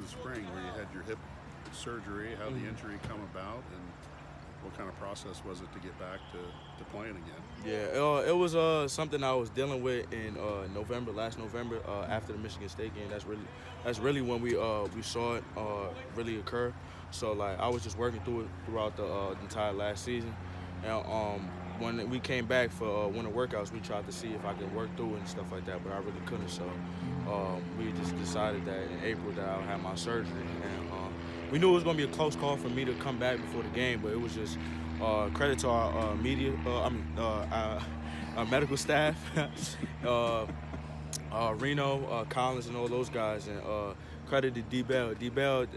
the spring where you had your hip surgery, how the injury come about, and what kind of process was it to get back to playing again? Yeah, it was something I was dealing with in last November, after the Michigan State game. That's really when we saw it really occur. So like I was just working through it throughout the entire last season, and when we came back for winter workouts, we tried to see if I could work through it and stuff like that, but I really couldn't. So we just decided that in April that I would have my surgery, and we knew it was going to be a close call for me to come back before the game, but it was just credit to our media, our medical staff, Reno, Collins, and all those guys, and credit to D-Bell. D-Bell,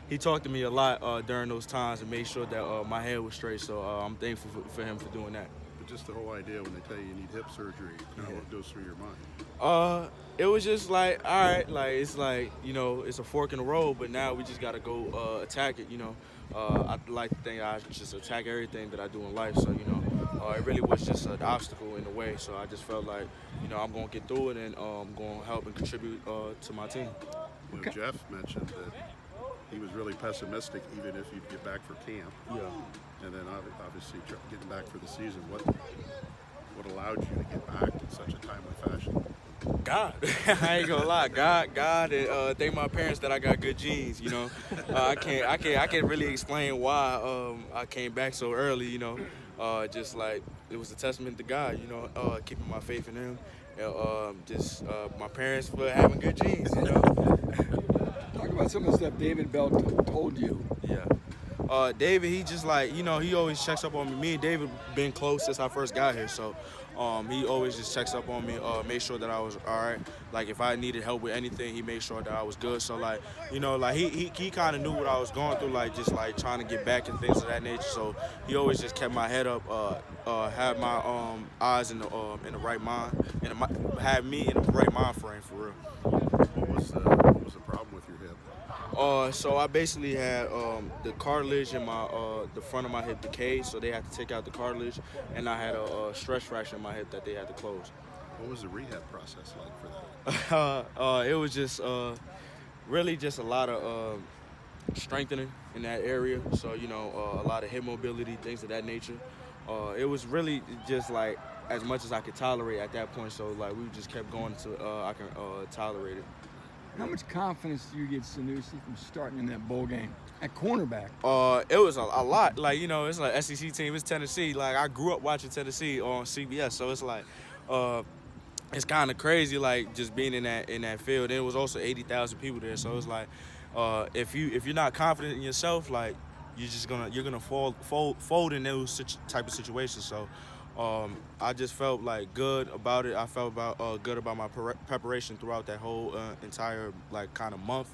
he talked to me a lot during those times and made sure that my head was straight. So I'm thankful for him for doing that. But just the whole idea when they tell you need hip surgery, what goes through your mind? It was just like, all right, like it's like, it's a fork in the road, but now we just gotta go attack it. I like to think I just attack everything that I do in life. So it really was just an obstacle in the way. So I just felt like, I'm gonna get through it, and I'm gonna help and contribute to my team. Jeff mentioned that he was really pessimistic, even if you'd get back for camp. Yeah. And then obviously getting back for the season. What allowed you to get back in such a timely fashion? God, I ain't gonna lie. God, and thank my parents that I got good genes. I can't really explain why I came back so early. Just like it was a testament to God. Keeping my faith in Him, and my parents for having good genes. Talk about some of the stuff David Bell told you. Yeah. David, he just like, he always checks up on me. Me and David been close since I first got here, so he always just checks up on me, made sure that I was all right. Like if I needed help with anything, he made sure that I was good. So like, he kind of knew what I was going through, like just like trying to get back and things of that nature. So he always just kept my head up, had my eyes in the right mind, and had me in the right mind frame for real. What was the problem with your hip? So I basically had the cartilage in the front of my hip decayed, so they had to take out the cartilage, and I had a stress fracture in my hip that they had to close. What was the rehab process like for that? It was just really just a lot of strengthening in that area. So a lot of hip mobility, things of that nature. It was really just like as much as I could tolerate at that point. So like we just kept going until I can tolerate it. How much confidence do you get Sanoussi from starting in that bowl game at cornerback? It was a lot. Like, it's like SEC team. It's Tennessee. Like, I grew up watching Tennessee on CBS. So it's like, it's kind of crazy, like, just being in that field. And it was also 80,000 people there. So it's like, if you're not confident in yourself, like, you're gonna fold in those type of situations. So I just felt like good about it. I felt good about my preparation throughout that whole entire like kind of month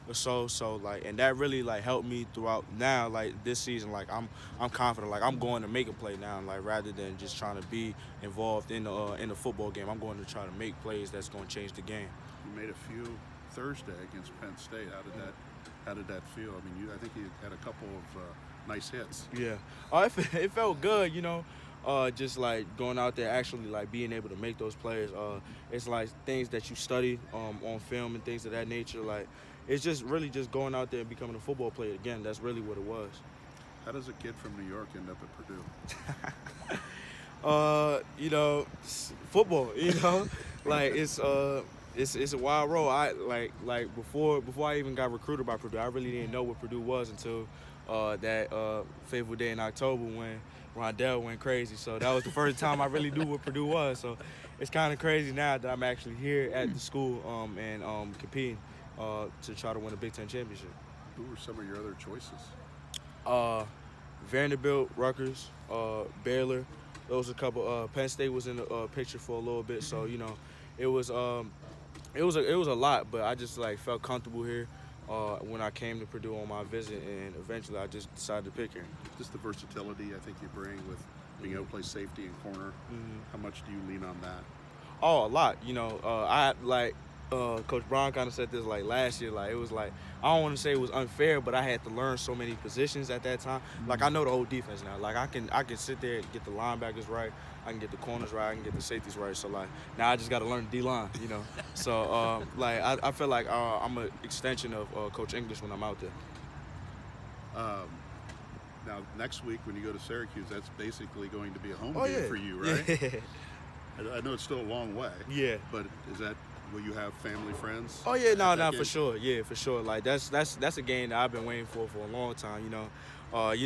or so. So like, and that really like helped me throughout now. Like this season, like I'm confident. Like I'm going to make a play now. Like rather than just trying to be involved in the football game, I'm going to try to make plays that's going to change the game. You made a few Thursday against Penn State. How did that feel? I mean, I think you had a couple of nice hits. Yeah. It felt good. Just like going out there, actually like being able to make those plays. It's like things that you study on film and things of that nature. Like it's just really just going out there and becoming a football player again. That's really what it was. How does a kid from New York end up at Purdue? Football. Like it's a wild road. I like before I even got recruited by Purdue, I really didn't know what Purdue was until that fateful day in October when Rondell went crazy. So that was the first time I really knew what Purdue was. So it's kind of crazy now that I'm actually here at the school and competing to try to win a Big Ten championship. Who were some of your other choices? Vanderbilt, Rutgers, Baylor. Those a couple. Penn State was in the picture for a little bit. So it was a lot, but I just like felt comfortable here when I came to Purdue on my visit, and eventually I just decided to pick here. Just the versatility I think you bring with being able to play safety and corner. How much do you lean on that? Oh, a lot. Coach Brown kind of said this like last year. Like it was like I don't want to say it was unfair, but I had to learn so many positions at that time. Like I know the whole defense now. Like I can sit there and get the linebackers right. I can get the corners right. I can get the safeties right. So like now I just got to learn the D-line. You know. So like I feel like I'm an extension of Coach English when I'm out there. Now, next week when you go to Syracuse, that's basically going to be a home Oh, game yeah. for you, right? Yeah. I know it's still a long way. Yeah. But will you have family, friends? Oh yeah, no, at that for game? sure. Yeah, for sure. Like that's a game that I've been waiting for a long time. You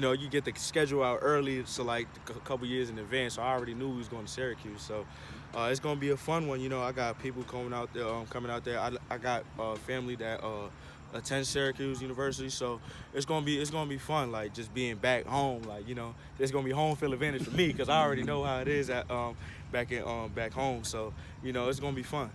know, you get the schedule out early, so like a couple years in advance. So I already knew we was going to Syracuse. So it's gonna be a fun one. You know, I got people coming out there. I got family that attend Syracuse University, so it's gonna be fun. Like just being back home. Like you know, it's gonna be home field advantage for me because I already know how it is at back home. So you know, it's gonna be fun.